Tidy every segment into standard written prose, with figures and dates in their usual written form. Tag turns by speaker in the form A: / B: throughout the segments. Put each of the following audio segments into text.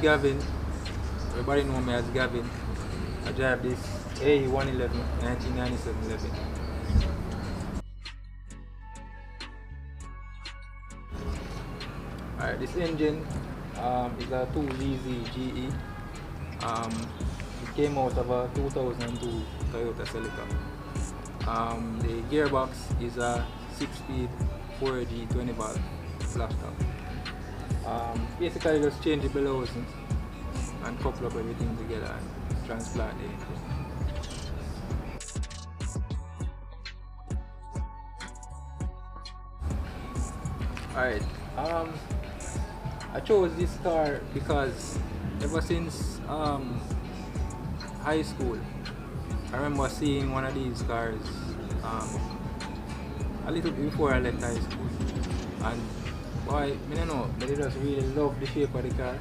A: Gavin. Everybody know me as Gavin. I drive this A111 1997 Levin. Alright, this engine is a 2ZZ-GE. It came out of a 2002 Toyota Celica. The gearbox is a 6-speed 4G 20 valve flat top. Basically just change the bellows and couple up everything together and transplant the engine. Alright, I chose this car because ever since high school, I remember seeing one of these cars a little bit before I left high school, and boy, I don't know, but I just really love the shape of the car,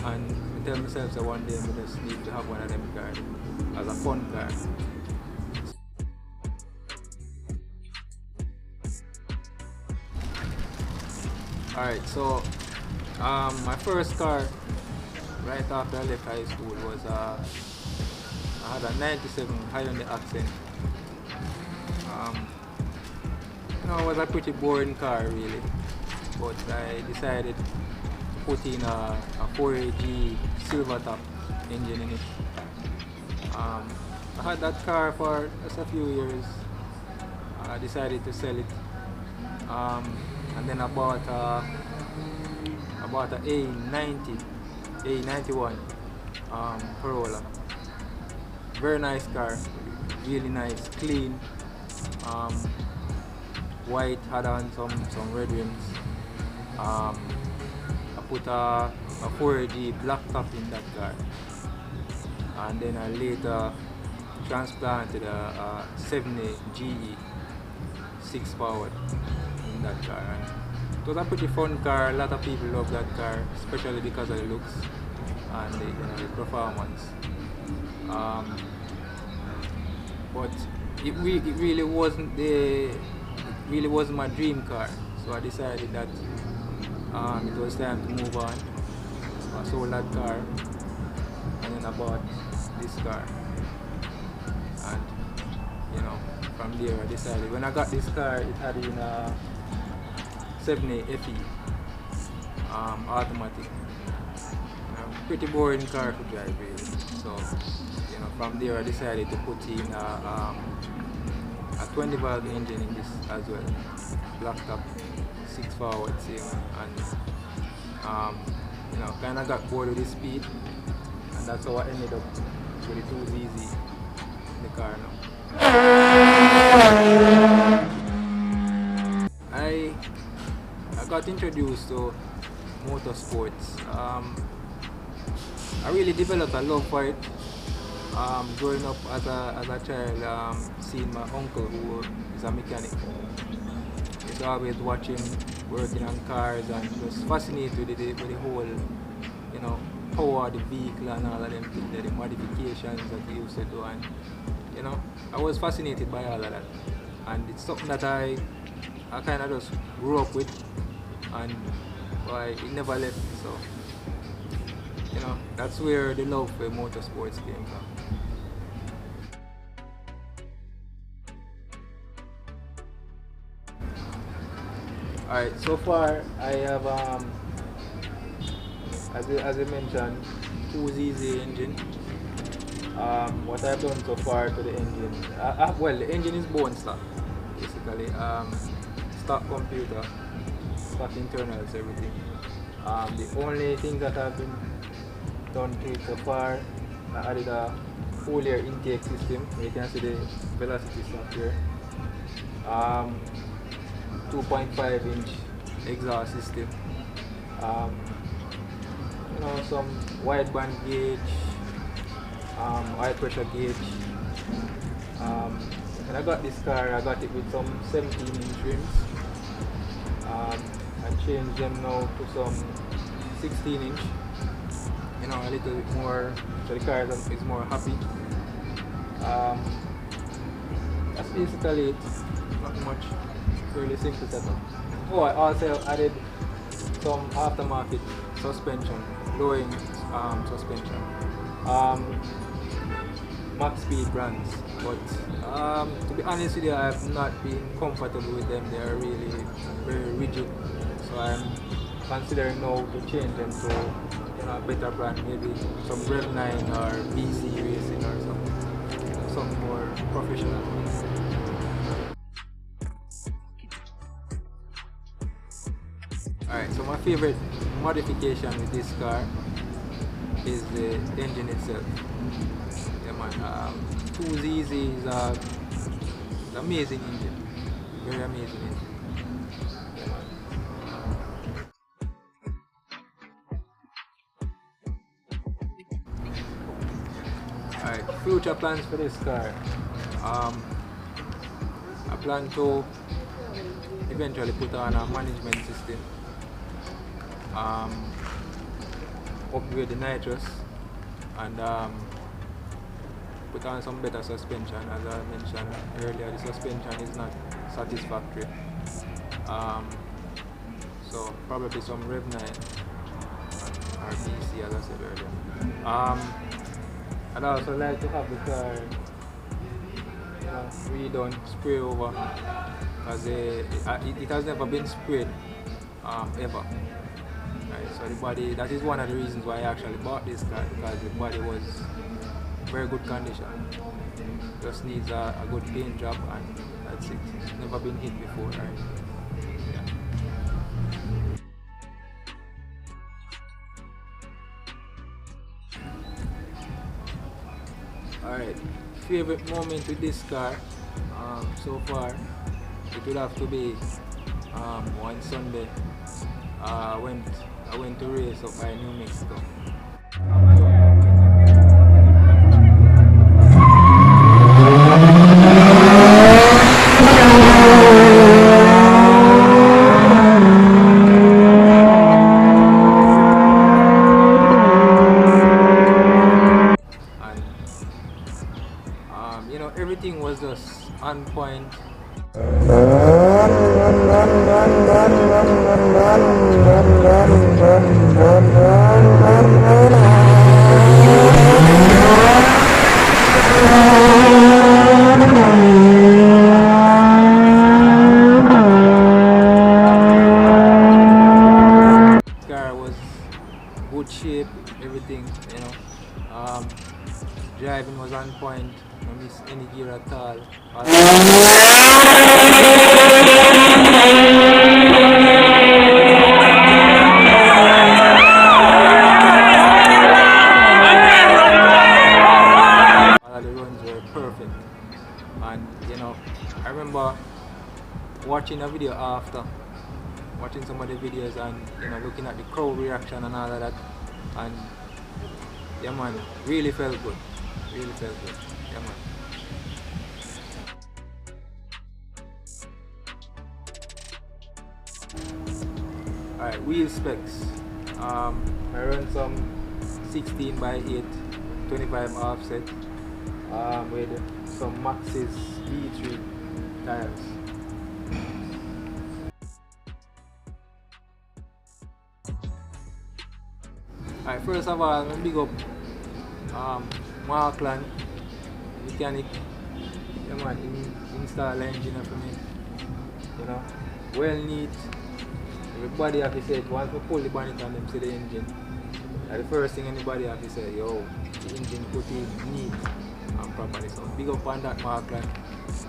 A: and I tell myself that one day I just need to have one of them cars as a fun car. Alright, so my first car right after I left high school was I had a 97 Hyundai Accent. You know, it was a pretty boring car really, but I decided to put in a 4AG silver top engine in it. I had that car for just a few years. I decided to sell it, and then I bought a A91 Corolla. Very nice car, really nice, clean. White, had on some red rims. I put a 4G black top in that car, and then I later transplanted a 2ZZ-GE 6-powered in that car. And it was a pretty fun car. A lot of people love that car, especially because of the looks and the performance. But it really wasn't my dream car, so I decided that it was time to move on. So I sold that car, and then I bought this car, and from there I decided, when I got this car, it had in a 7A FE automatic. Pretty boring car to drive really. So from there I decided to put in a 20 valve engine in this as well, black top, 6 forward same, and kind of got bored with the speed, and that's how I ended up with the 2ZZ in the car now. I got introduced to motorsports. I really developed a love for it. Growing up as a child, seeing my uncle who is a mechanic. I used to always watch him working on cars and just fascinated with the whole, power of the vehicle and all of them things, the modifications that he used to do, and I was fascinated by all of that. And it's something that I kind of just grew up with, and it never left me. So that's where the love for motorsports came from. Alright, so far I have, as I mentioned, 2ZZ engine. What I've done so far to the engine, well, the engine is bone stock, basically. Stock computer, stock internals, everything. The only thing that I've been done to it so far, I added a full air intake system. You can see the velocity stuff here. 2.5-inch exhaust system. Some wideband gauge, high pressure gauge. When I got this car, I got it with some 17-inch rims. I changed them now to some 16-inch. A little bit more, so the car is more happy. That's basically it. Not much. Really simple setup. Oh, I also added some aftermarket suspension lowering suspension. Um, Max speed brands, but to be honest with you, I've not been comfortable with them. They are really very rigid, so I'm considering now to change them to a better brand, maybe some Rev 9 or BC Racing or something more professional. Alright, so my favorite modification with this car is the engine itself. Yeah man, 2ZZ is an amazing engine, very amazing engine. Yeah, man. Alright, future plans for this car. I plan to eventually put on a management system, upgrade the Nitrous, and put on some better suspension. As I mentioned earlier, the suspension is not satisfactory. So probably some Rev 9 or BC, as I said earlier. I'd also like to have the car redone, spray over, because it has never been sprayed ever. Right, so the body, that is one of the reasons why I actually bought this car, because the body was very good condition. Just needs a good paint job, and that's it. It's never been hit before, right? Alright, favorite moment with this car so far, it would have to be one Sunday. I went to race up by New Mexico. And everything was just on point. Car was good shape, everything, driving was on point, no miss any gear at all. All of the runs were perfect, and I remember watching a video after, watching some of the videos, and looking at the crowd reaction and all of that, and yeah man, really felt good, yeah man. Alright, wheel specs. I run some 16 by 8, 25 offset, with some Maxxis V3 tires. Alright, first of all, I'm gonna big up Markland mechanic. Yeah man, install the engine for me. Well neat. Everybody have to say it, once we pull the bonnet and them see the engine, the first thing anybody have to say, yo, the engine put in neat and properly. So big up on that Markland.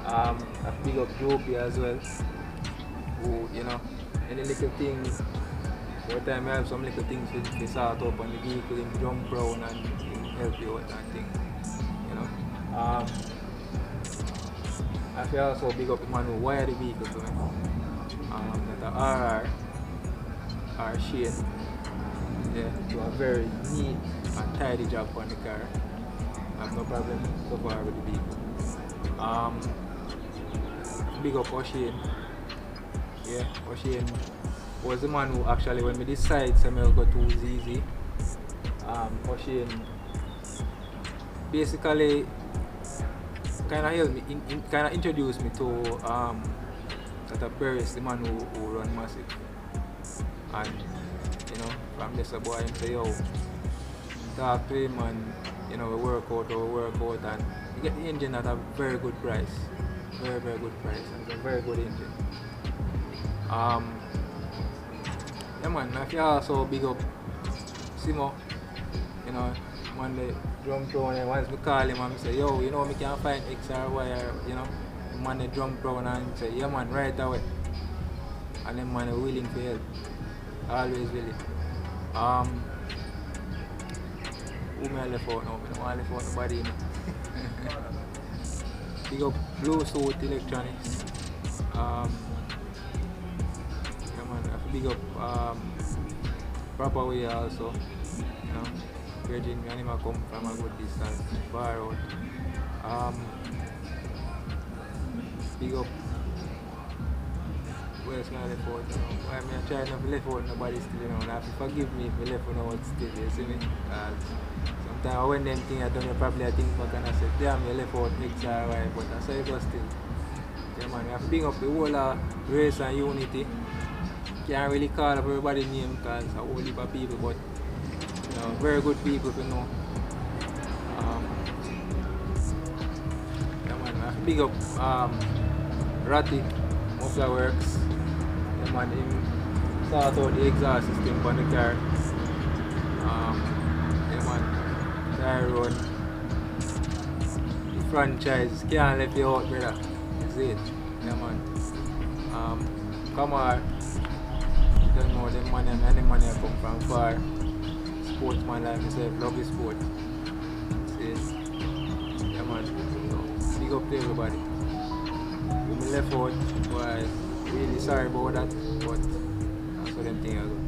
A: I big up Jopi as well, who, any little things, every time I have some little things to sort up on the vehicle, him jump around and him help you out and things, I feel also big up the man who wire the vehicle to me. That RR or Shane, do a very neat and tidy job on the car. I have no problem so far with the vehicle. Big up O'Shane. Yeah, O'Shane was the man who actually, when we decided to go to 2ZZ, O'Shane basically kind of helped me, kind of introduced me to that Paris, the man who run Massive. And you know, from this a boy him say, yo, talk to him and you know, we work out and you get the engine at a very good price. Very, very good price, and it's a very good engine. Yeah man, if you also big up Simo, you know, man the drum crown, and once we call him and say, yo, you know, me can find XR wire, you know, man the drum crown and say, yeah man, right away. And then man willing to help. Always willing. Who may I left out now? I don't want to left out nobody. You know. Big up Bluetooth Electronics. Yeah man, I have to big up Proper Way also. You know, Virgin Anima come from a good distance, far out. Big up. Where else can I left out? You know? Why am I trying not to left out nobody still, you know? And I have to forgive me if I left out still, you see me? Sometimes when them things I done, you probably I think back and I said, damn, you left out XRY, but I saw it was still. Yeah man, we have to bring up the whole race and unity. Can't really call up everybody's name because a whole heap of people, but you know, very good people to know. Yeah man, I have to big up Ratty, Muffler Works. Yeah man, him sort out the exhaust system on the car. Yeah man, Tyrone, the franchise can't let you out, brother. That's it. Yeah man. Come on. Don't know the money and any money come from far. Sportsman like myself, love the sport. See? Yeah man. So, big up to everybody. We me left out, boy, really sorry about that, but that's what them things are good.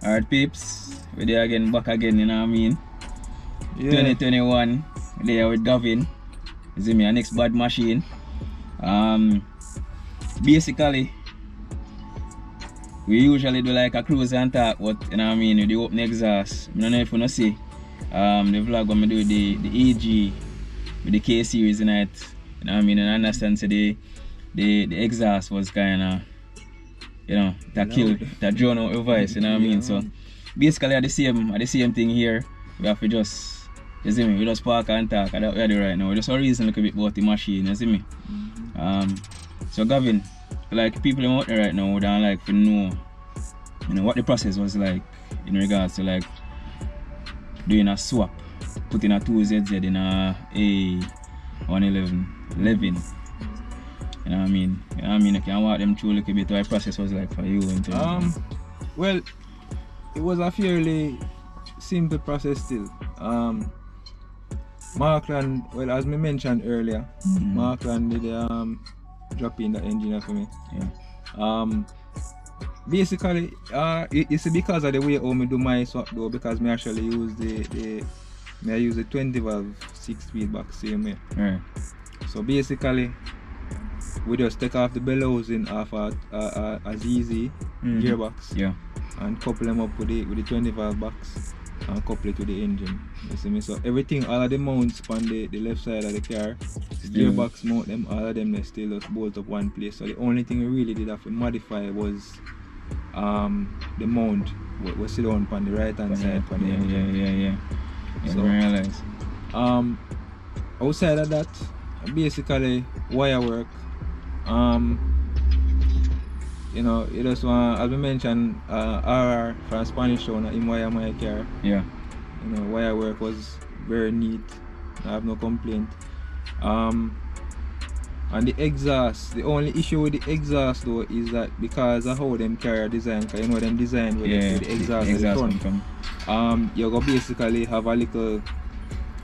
B: Alright peeps, we're there again, back again, you know what I mean? Yeah. 2021, we're there with Gavin. You see me, our next bad machine. Basically, we usually do like a cruise and talk, but you know what I mean, with the open exhaust. I don't know if you know see the vlog when we do the EG with the K series in it. You know what I mean, and I understand so the exhaust was kinda, you know, that killed, that drone out your voice, you know what I mean? So basically at the same thing here. We have to just, you see me, we just park and talk, that's what we do right now. We just reason a little bit about the machine, you see me? So Gavin, like people out there right now would like to know, you know, what the process was like in regards to like doing a swap, putting a 2ZZ in a 111 Levin. You know what I mean? You know what I mean? I can walk them through a little bit what the process was like for you in terms of...
A: Well, it was a fairly simple process still. Markland, well, as we mentioned earlier, Markland did drop in the engine for me.
B: Yeah.
A: Basically, it's because of the way how I do my swap though, because I actually use I use the 20 valve 6-speed box same way.
B: Right.
A: So basically, we just take off the bellows in off a ZZ gearbox,
B: yeah,
A: and couple them up with the 20 valve box and couple it to the engine. You see me? So everything, all of the mounts on the left side of the car, the gearbox mount them, all of them they still just bolt up one place. So the only thing we really did have to modify was the mount was sit on the right hand side for the engine.
B: Yeah. So I realize.
A: Outside of that, basically wire work. You know, you just want, as we mentioned, RR from Spanish Town in wire my car.
B: Yeah.
A: You know, wire work was very neat. I have no complaint. And the exhaust, the only issue with the exhaust though is that because of how them carrier design, cause you know them design with the exhaust at the front. You're gonna basically have a little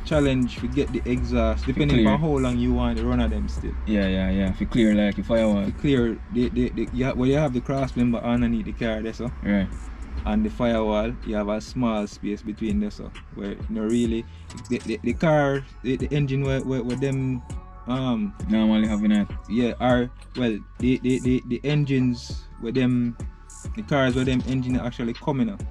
A: challenge to get the exhaust, depending on how long you want to run at them still.
B: Yeah. If you clear like the firewall.
A: To clear where you have the cross member underneath the car there, so.
B: Right.
A: And the firewall, you have a small space between there, so where you know really the car, the engine where them
B: normally having it.
A: Yeah, are well the engines where them the cars where them engine actually coming up.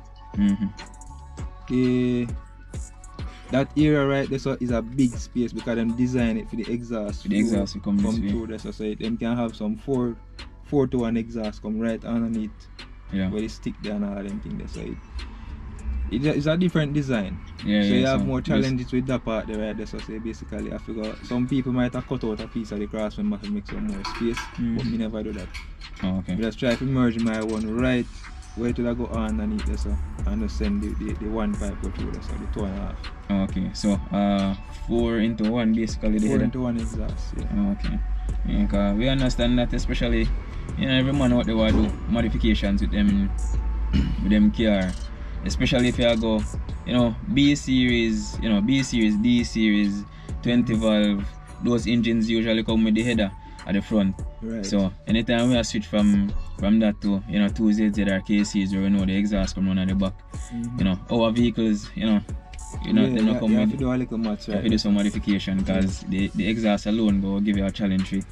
A: That area right there, so is a big space because them design it for the exhaust.
B: The exhaust will come
A: through there, so them can have some 4-to-1 exhaust come right underneath.
B: Yeah.
A: Where they stick there and all them things there, so it's a different design.
B: Yeah,
A: so you have more challenges with that part there right there, so say basically I figure some people might have cut out a piece of the cross member to make some more space, but me never do that.
B: Oh, okay.
A: I just try to merge my one right where to go underneath there, so and just send the one pipe go through there, so the 2.5.
B: Oh, okay, so 4-into-1 basically.
A: 4-into-1 exhaust, yeah.
B: Oh, okay. Yeah, because we understand that, especially every man out there will do modifications with them car, especially if you go B series, B series, D series, 20 valve. Those engines usually come with the header at the front.
A: Right.
B: So anytime we switch from that to 2ZZ or K series, where we know the exhaust come on at the back. Our vehicles, they not come
A: you have
B: with.
A: to do a little much, right?
B: You have to do some modification because the exhaust alone will give you a challenge to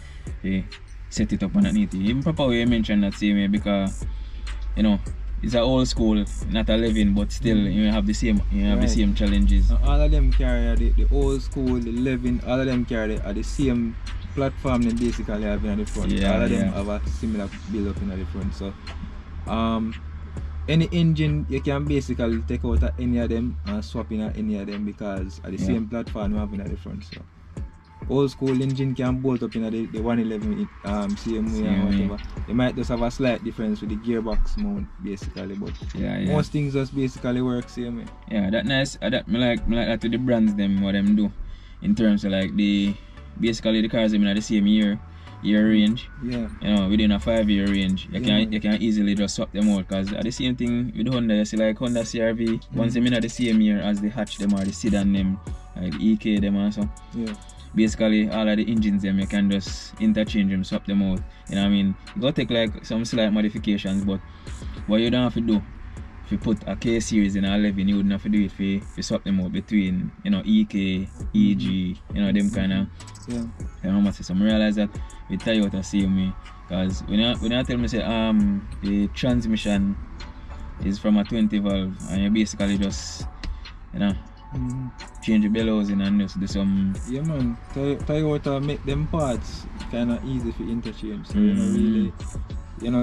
B: set it up underneath it. Even proper way you mentioned that same way because it's an old school, not a Levin, but still you have the same the same challenges.
A: All of them carry the old school, the Levin, all of them carry are the same platform they basically have in the front. All of them have a similar build up in the front. So any engine you can basically take out at any of them and swap in at any of them because at the same platform you have in the front. So old school engine can bolt up in the 111 same way and whatever. They might just have a slight difference with the gearbox mount basically, but most things just basically work same way.
B: Yeah, that nice. That me like that to the brands them what them do in terms of like basically the cars them in the same year range.
A: Yeah.
B: Within a 5-year range, you can easily just swap them out because at the same thing with Honda, you see like Honda CRV, once them in the same year as the hatch them or the sedan them, like EK them also.
A: Yeah.
B: Basically all of the engines them you can just interchange them, swap them out. You know what I mean? You gotta take like some slight modifications, but what you don't have to do if you put a K series in a 11, you wouldn't have to do it if you swap them out between EK, EG, them kind of.
A: Yeah.
B: So I realize that with Toyota same way, because when you tell me say the transmission is from a 20 valve and you basically just change the bellows in and just do some.
A: Yeah man, Toyota make them parts kinda easy for interchange. So really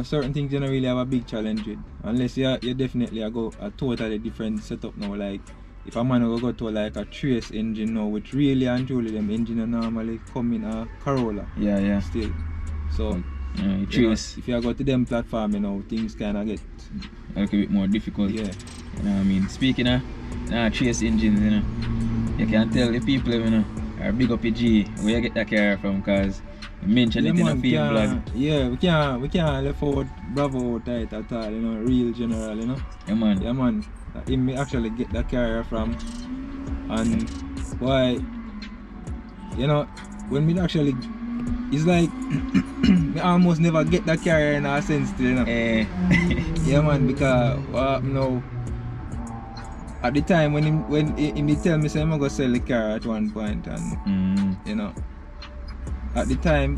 A: certain things you don't really have a big challenge with. Unless you definitely go a totally different setup now, like if a man will go to like a Trace engine now, which really and truly them engine normally come in a Corolla.
B: Yeah.
A: Still. So
B: Trace.
A: if you go to them platform, things kinda get
B: a little bit more difficult.
A: Yeah.
B: You know what I mean? Speaking of Trace engines, you can tell the people are big up G where you get that car from because you mentioned it in a film vlog.
A: Yeah, we can't left out Bravo tight at all, real general,
B: Yeah man.
A: Yeah man. Him actually get that carrier from, and why when me actually it's like me almost never get that carrier in a sense still, yeah man, because at the time when he tell me say I'm gonna sell the car at one point, and at the time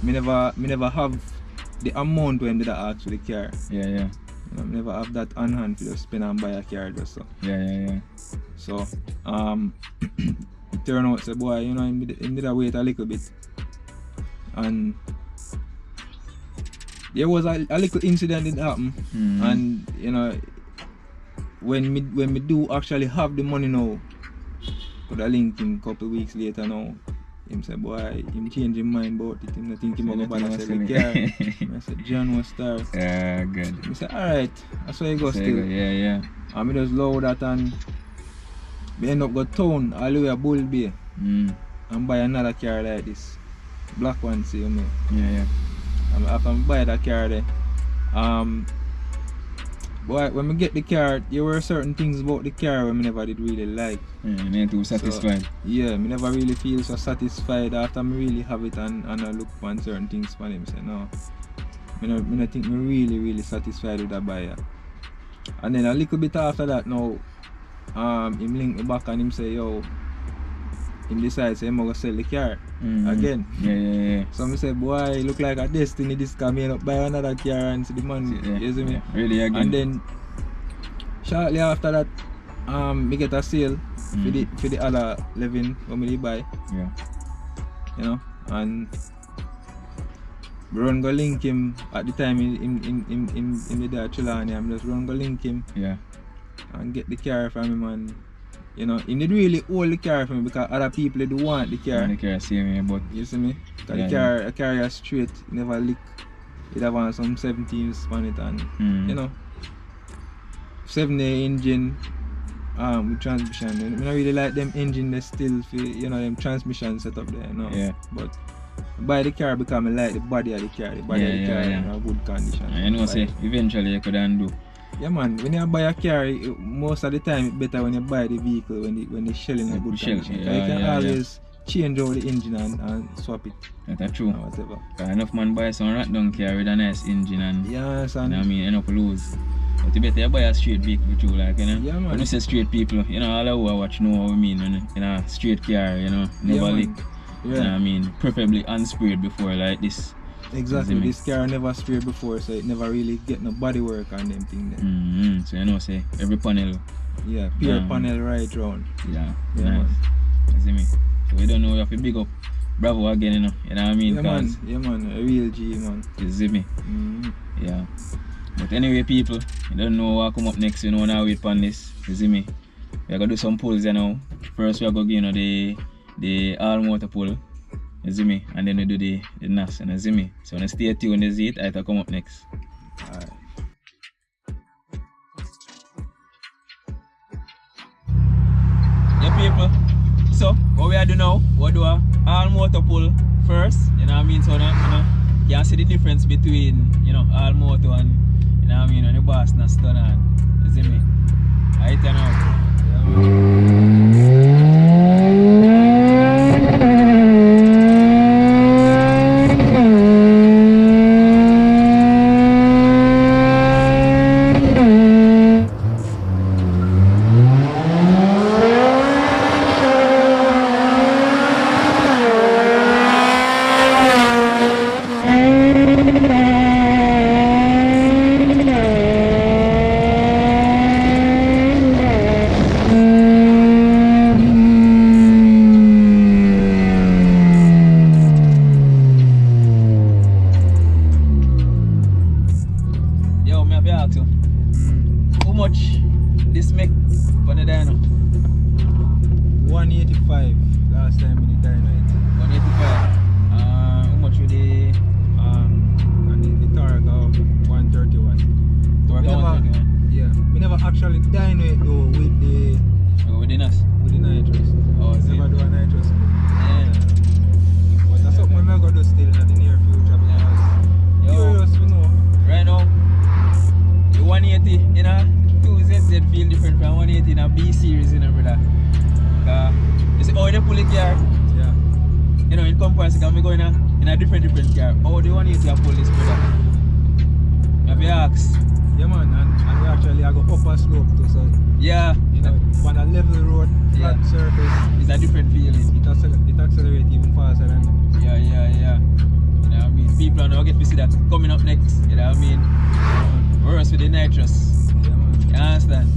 A: me never have the amount when did I ask for the car.
B: Yeah.
A: I never have that on hand to just spend and buy a car just so.
B: Yeah.
A: So it turned out say boy, he did wait a little bit. And there was a little incident that happened. And when me do actually have the money now, could I link him a couple weeks later now. Him say boy, him change his mind about it. Him think him go buy sell the car. I said John was star.
B: Yeah, good.
A: He said alright, that's why he go still.
B: Yeah.
A: And me just load that and me end up go town all the way to Bull Bay and buy another car like this. Black one, see me.
B: Yeah.
A: And after I buy that car there, But when we get the car, there were certain things about the car when I never did really like.
B: Yeah, me too satisfied.
A: So, yeah, me never really feel so satisfied after me really have it and I look on certain things for him. Say no. I don't think me really satisfied with that buyer. And then a little bit after that now, him link me back and him say, yo, him decide say I'm gonna sell the car again.
B: Yeah.
A: So I say, boy, it look like a destiny this car, me end up buy another car and see the money. You see me?
B: Yeah, really again.
A: And then shortly after that, me get a sale for the other Levin when me buy.
B: Yeah.
A: You know, and run go link him at the time in the day Chilani. I'm just run go link him.
B: Yeah.
A: And get the car from him and you know, he did really hold the car for me because other people do want the car.
B: The car same me, but
A: you see me? Because the car is straight, it never leak. It have on some 17s on it and you know 7A engine with transmission. I don't really like them engine they still for you know them transmission setup there, you know.
B: Yeah.
A: But buy the car because I like the body of the car. The body of the car in a good condition.
B: I know say eventually you could undo.
A: Yeah man, when you buy a car, most of the time it's better when you buy the vehicle when the shell in a good condition. You can always change out the engine and swap it.
B: That's true.
A: Or whatever.
B: Enough man buy some rat down car with a nice engine and
A: yes,
B: and you know what I mean, end up lose. But you better you buy a straight vehicle too, like you know.
A: Yeah man.
B: When you say straight people, you know all who I watch know what we mean, you know, straight car, you know, never leak.
A: Yeah.
B: You know what I mean? Preferably unsprayed before like this.
A: Exactly, this car never sprayed before, so it never really get no body work on them thing there.
B: So you know, say every panel.
A: Yeah, pure panel right round.
B: Yeah,
A: yeah
B: nice.
A: Man.
B: You see me? So we don't know, we have to big up Bravo again, you know what I mean?
A: Yeah man, a real G man.
B: You see me? Yeah. But anyway people, you don't know what come up next, you know, now wait on this. You see me? We are gonna do some pulls you know. First we are gonna give you know the all motor pull. You see me? And then we do the NAS and you see me? So when you stay tuned to see it, it'll come up next.
A: Alright.
B: Yeah people, so what we are doing now, we'll do a all motor pull first, you know what I mean? So you know, you can see the difference between, you know, all motor and, you know what I mean, when the boss not stun on. You see me? Alright you know. In a 2ZZ feel different from 180 in a B series, you know, brother. You see how they pull it here?
A: Yeah.
B: You know, in comparison, because I'm going in a different car. How do you want to pull this, brother? Have you asked?
A: Yeah, man, and we actually go up a slope too, so.
B: Yeah.
A: You know, on a level road, flat surface.
B: It's a different feeling.
A: It accelerates even faster than.
B: Yeah. You know what I mean? People don't get to see that coming up next, you know what I mean? Worse with the Nitrous.
A: Yeah, man.
B: You understand?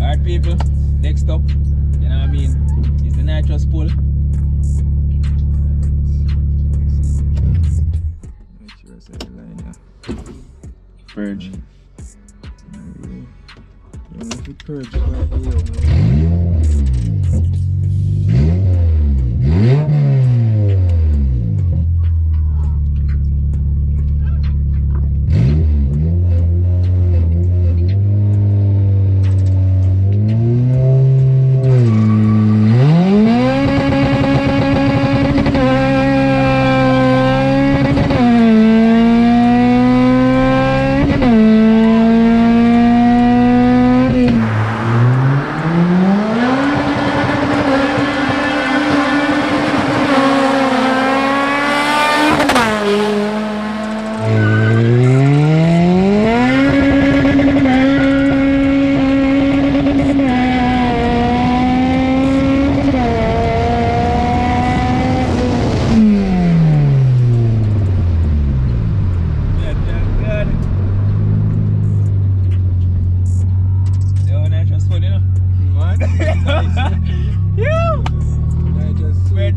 B: Alright, people, next up, you know what I mean, is the Nitrous pull.
A: Make sure I say the line, yeah.
B: Purge.
A: I don't know if it purge quite well.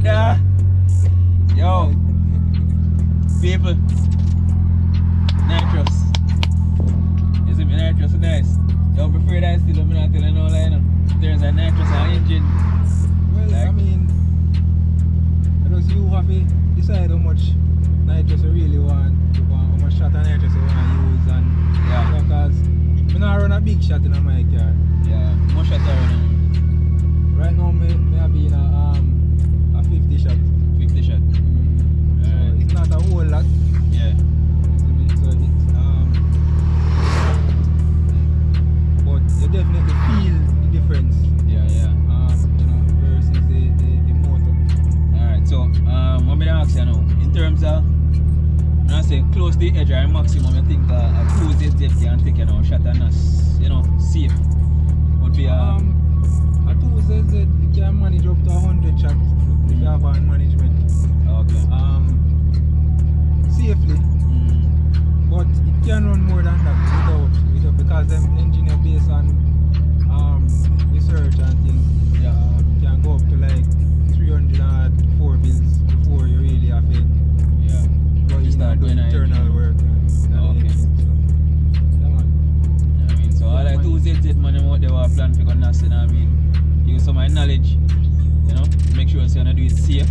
B: Yeah. Yo. People. Nitrous. You see me, Nitrous is nice. Yo, prefer that still, I'm not telling no lie. There's a Nitrous on engine.
A: Well,
B: like,
A: I mean, I just you have to decide how much nitrous you really want, how much shot of nitrous you want to use, and
B: yeah.
A: because I don't run a big shot in my car.
B: Yeah, more shot I run.
A: Right now, I have been a 50 shot.
B: 50 shot.
A: So it's not a whole lot.
B: Yeah.
A: So it's but you definitely feel the difference.
B: Yeah, yeah.
A: You know, versus the motor.
B: Alright, so what I'm gonna ask you now, in terms of when I say close to the edge or maximum, I think a 2ZZ can take you now shot and that's, you know, safe. Would be
A: a 2ZZ you can manage up to 100 shots if you have on management.
B: Okay.
A: Safely. But it can run more than that without because them engineer based on research and things.
B: Yeah.
A: Can go up to like 304 bills before you really have to go in and do internal work.
B: Okay.
A: Yeah, man.
B: I mean, so all like 2ZZ man, them out there were plan for going to say, I mean, use some of my knowledge, you know, make sure you're gonna do it safe.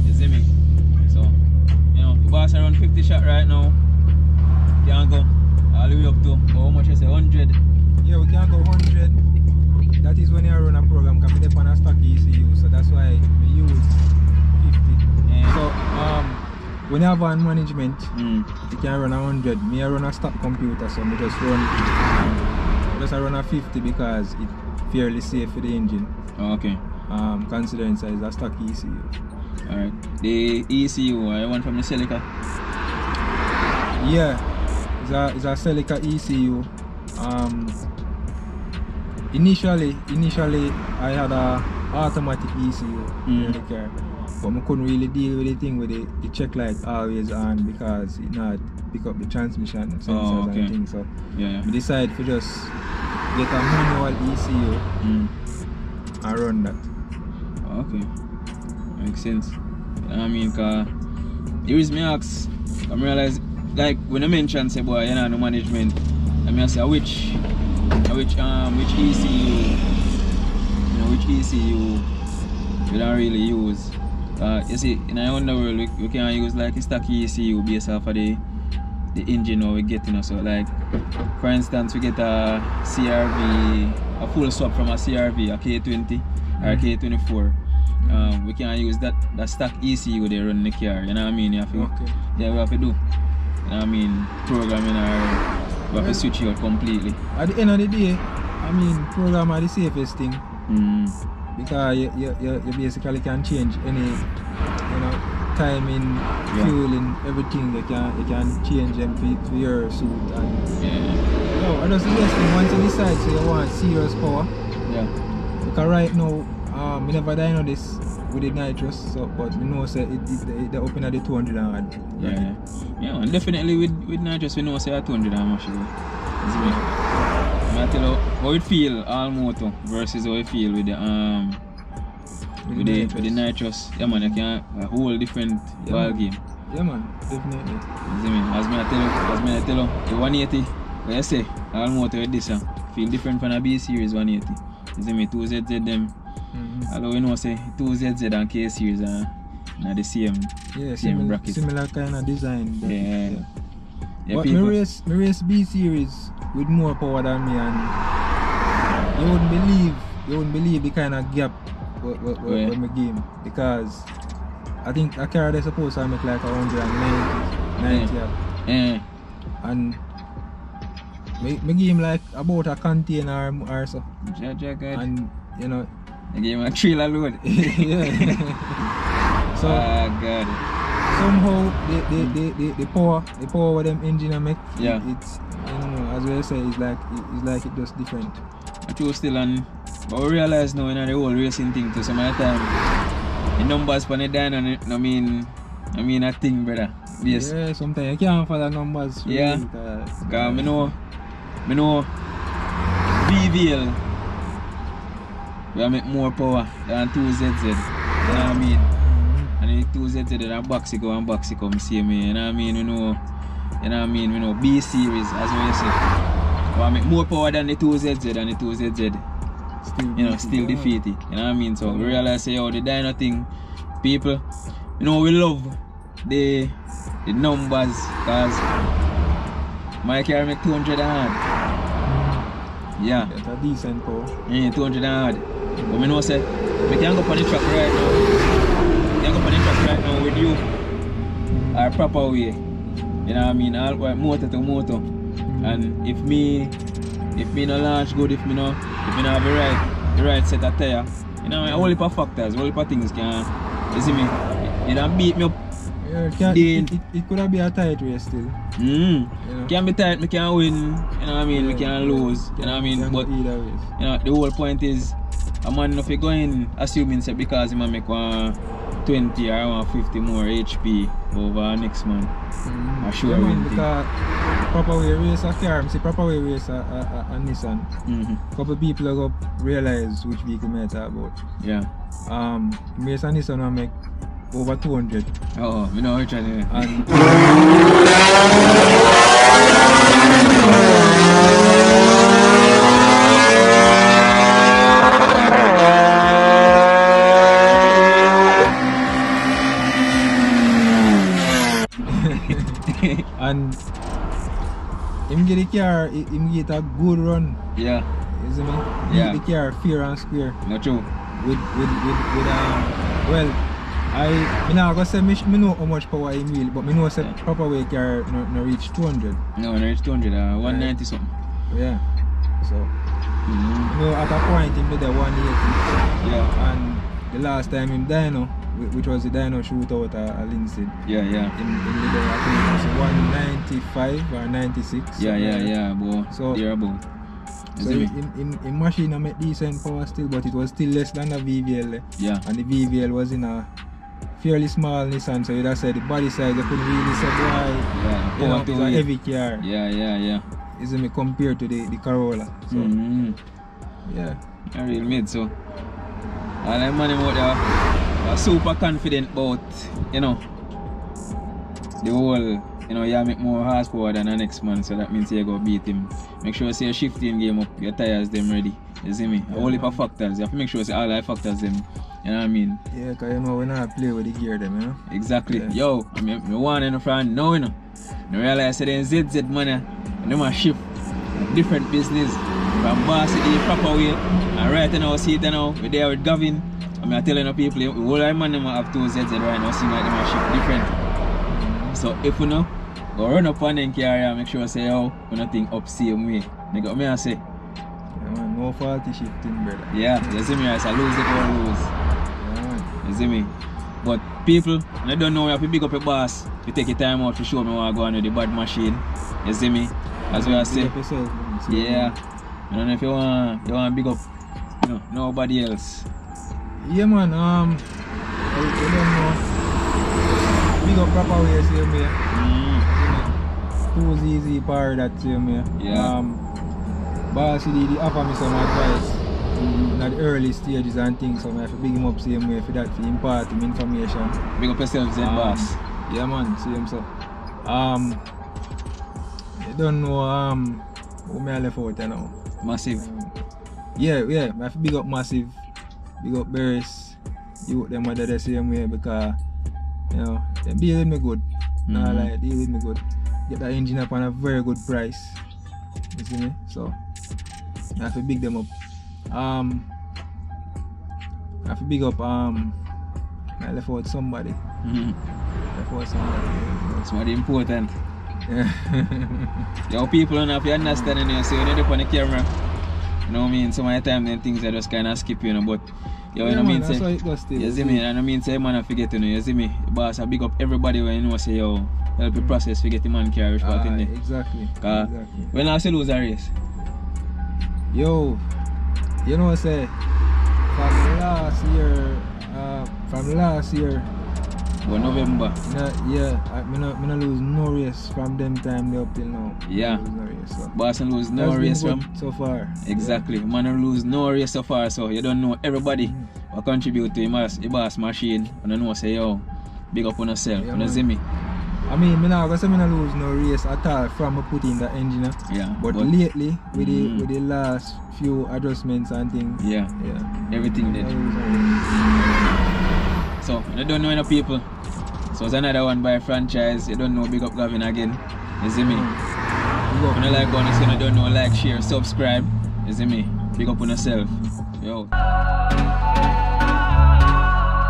B: You see me? So, you know, the boss around 50 shot right now. You can go all the way up to how much you say 100?
A: Yeah, we can go 100. That is when you run a program because we depend on a stock ECU, so that's why we use 50.
B: Yeah.
A: So when you have on management, you can run 100. Me I run a stock computer, so I just run a 50 because it's fairly safe for the engine.
B: Okay.
A: Considering size a stock ECU.
B: Alright. The ECU, I want from the Celica.
A: Yeah, it's a Celica ECU. Initially I had a automatic ECU in the car, but I couldn't really deal with the thing with the check light always on because it not pick up the transmission sensors and things. So we decided to just get a manual ECU and run that.
B: Okay, makes sense. I mean, cause the reason I ask, I realize like when I mentioned say boy, you know, no management, I mean I say which ECU, you know, which ECU we don't really use. You see, in our underworld we can use like a stock ECU based off of the engine what we get, you know. So like for instance we get a CRV, a full swap from a CRV, a K20 or a K24. We can use that stock ECU they run in the car, you know what I mean? You have to, we have to do, you know what I mean, programming or we have to switch it out completely. At
A: the end of the day, I mean, program are the safest thing. Because you basically can change any, you know, timing, fueling, everything. You can change them for your suit. And so I just suggest once you decide so you want serious power. Yeah. Because right now, we never done on this with the nitrous, so but we know say they open at the 200 and
B: yeah, and definitely with nitrous we know say at 200 and much. I tell you how it feel all motor versus how it feel with the with the nitrous. Yeah man, you can a whole different ball game.
A: Yeah man, definitely.
B: You see me? As I tell you, the 180, what you say, all motor with this feel different from a B series 180. You see me? 2ZZ them. Although we know say 2ZZ and K series are the same bracket. Similar
A: kind of design.
B: Yeah,
A: but me race B series with more power than me, and you wouldn't believe the kind of gap with my game, because I think a car they're supposed to make like 190 and my game like about a container or so. And you know,
B: the game a trailer load.
A: So
B: God.
A: Somehow the power with them engine make it's, you know, as we say, it's like it just different.
B: But you still but we realize now in the whole racing thing too, some of the time the numbers for the dyno I mean a thing, brother. Yes.
A: Yeah, sometimes you can't follow numbers.
B: Yeah. Because I know VVL we make more power than 2ZZ. You know what I mean? 2ZZ and Boxy go and Boxy come see me, you know what I mean? You know what I mean? You know, B series, as we say. But I make more power than the 2ZZ and the 2ZZ. Still defeated. You know what I mean? So we realize say, the dyno thing, people, we love the numbers, because my car make 200 hard. Yeah.
A: That's a decent power.
B: Yeah, 200 hard. But I know say, we can go on the track right now. We can go on the track right now with you. Our proper way. You know what I mean? All motor to motor. And if me no launch good, if me no have the right set of tire, you know, a whole heap of factors, a whole heap of things can, you see me, you don't beat me up.
A: Yeah, it could have been a tight race still.
B: You know? Can be tight, me can win, you know what I mean, we can lose, you know what I mean, but
A: either ways.
B: You know, the whole point is, a man if you go in assuming say because he might make 120 or 150 more HP over next man. I sure
A: yeah,
B: win.
A: Because proper way race a car, see proper way race a Nissan. Couple people go realize which vehicle I talk about.
B: Yeah.
A: Race a Nissan will make over 200.
B: Oh, we know which one.
A: And him get the car, him get a good run.
B: Yeah.
A: You see me?
B: Yeah.
A: The car fair and square.
B: Not true.
A: Well, I now go say me know how much power him will, but me know say proper way car no reach 200.
B: No reach 200, 190 something.
A: Yeah. So you know at a point him did a 180.
B: Yeah.
A: And the last time him dyno, which was the dyno shootout at Linstead.
B: Yeah.
A: In the I think it was 195 or 96.
B: Yeah, boy.
A: So
B: they're about.
A: So in machine make decent power still, but it was still less than the VVL.
B: Yeah.
A: And the VVL was in a fairly small Nissan, so you'd have said the body size, you couldn't really say why.
B: Yeah.
A: You know, it's a heavy car.
B: Yeah.
A: Isn't it compared to the Corolla? So yeah.
B: I really made so. And I'm man out there are super confident about, you know, the whole, you know, you make more horsepower than the next man, so that means you go beat him. Make sure you see your shifting game up, your tires them ready. You see me? A whole heap of factors. You have to make sure you see all the factors them. You know what I mean?
A: Yeah, because you know when I play with the gear them, you know?
B: Exactly.
A: Yeah.
B: Yo, I want in the front now, you know. I realize that in ZZ money, and them a shift different business from boss to the proper way. And right now, see it now, we're there with Gavin. I mean, I'm telling the people, the whole man them have 2ZZ right now, seem like them a shift different. So if you know, go run up on them carrier, make sure you say, oh, we not think up same way. Nigga, what me I say?
A: Yeah, man, no faulty shifting, brother.
B: Yeah, you see me, I say lose it or lose.
A: Yeah, man.
B: You see me? But people, I don't know, you have to big up your boss. You take your time out to show me what I go on with the bad machine. You see me? As well as say,
A: yourself,
B: yeah. I don't know if you want to big up, you know, nobody else.
A: Yeah, man. I don't know. Big up proper way, same way. 2ZZ power that same way.
B: Yeah.
A: Boss, he offer me some advice in the early stages and things, so I have to big him up same way for that, to impart him information.
B: Big up yourself, then, boss.
A: Yeah, man, same so. I don't know who me I left out there now.
B: Massive.
A: Yeah, I have to big up Massive, big up Beres, you them are the same way because you know they deal with me good. Nah, like deal with me good. Get that engine up on a very good price. You see me? So I have to big them up. I have to big up I left out somebody. Left out somebody.
B: Somebody important.
A: Yeah.
B: Yo, people don't have to understand it, you know, so when you're up on the camera, you know what I mean, some of the time then things are just kind of skip, you know, but yo, you know what I mean,
A: that's
B: say,
A: how it goes still.
B: you see me, and I mean say man I forget, you know, you see me, boss I big up everybody when you know say yo, help the process to get the man carry which part in there.
A: Exactly.
B: When I say lose a race?
A: Yo, you know what I say, from last year,
B: But November.
A: Yeah, I not lose no race from them time they up till now.
B: Yeah.
A: Lose no race, so.
B: Boston lose no race from
A: so far.
B: Exactly. Yeah. Man lose no race so far, so you don't know everybody what contribute to your boss machine. And I know say yo, big up on yourself.
A: Yeah,
B: You know, see me?
A: I mean, I'm not going to lose no race at all from putting in the engine.
B: Yeah.
A: But lately, with the last few adjustments and things,
B: yeah, everything did. So, I don't know any people. So, it's another one by franchise. You don't know, big up Gavin again. You see me? If you don't like on this, you don't know, like, share, subscribe. You see me? Big up on yourself. Yo.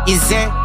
C: Is it?